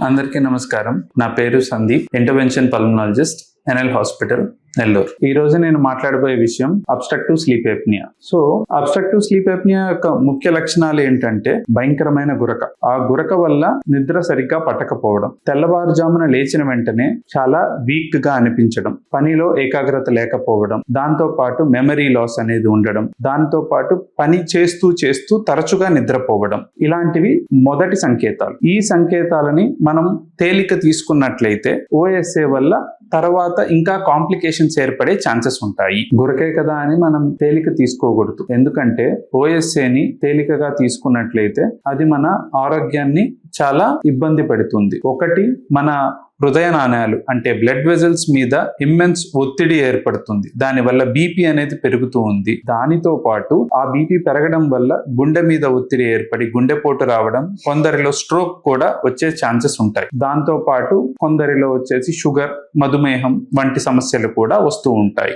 అందరికీ నమస్కారం. నా పేరు Sandeep, intervention pulmonologist, NL hospital, Nellore. ఈ రోజు నేను మాట్లాడబోయే విషయం obstructive sleep apnoea. So obstructive sleep apnoea యొక్క ముఖ్య లక్షణాలు ఏంటంటే భయంకరమైన గురక. ఆ గురక వల్ల నిద్ర సరిగ్గా పట్టకపోవడం, తెల్లవారుజామున లేచిన వెంటనే చాలా వీక్ గా అనిపించడం, పనిలో ఏకాగ్రత లేకపోవడం, దాంతో పాటు మెమరీ లాస్ అనేది ఉండడం, దాంతో పాటు పని చేస్తూ తరచుగా నిద్రపోవడం, ఇలాంటివి మొదటి సంకేతాలు. ఈ సంకేతాలని మనం తేలిక తీసుకున్నట్లయితే OSA వల్ల తర్వాత ఇంకా కాంప్లికేషన్స్ ఏర్పడే ఛాన్సెస్ ఉంటాయి. గురకే కదా అని మనం తేలిక తీసుకోకూడదు. ఎందుకంటే OSAని తేలికగా తీసుకున్నట్లయితే అది మన ఆరోగ్యాన్ని చాలా ఇబ్బంది పెడుతుంది. ఒకటి, మన హృదయ నాణాలు అంటే బ్లడ్ వెజల్స్ మీద ఇమ్మెన్స్ ఒత్తిడి ఏర్పడుతుంది. దానివల్ల బీపీ అనేది పెరుగుతూ ఉంది. దానితో పాటు ఆ బీపీ పెరగడం వల్ల గుండె మీద ఒత్తిడి ఏర్పడి గుండెపోటు రావడం, కొందరిలో స్ట్రోక్ కూడా వచ్చే ఛాన్సెస్ ఉంటాయి. దాంతో పాటు కొందరిలో వచ్చేసి షుగర్, మధుమేహం వంటి సమస్యలు కూడా వస్తూ ఉంటాయి.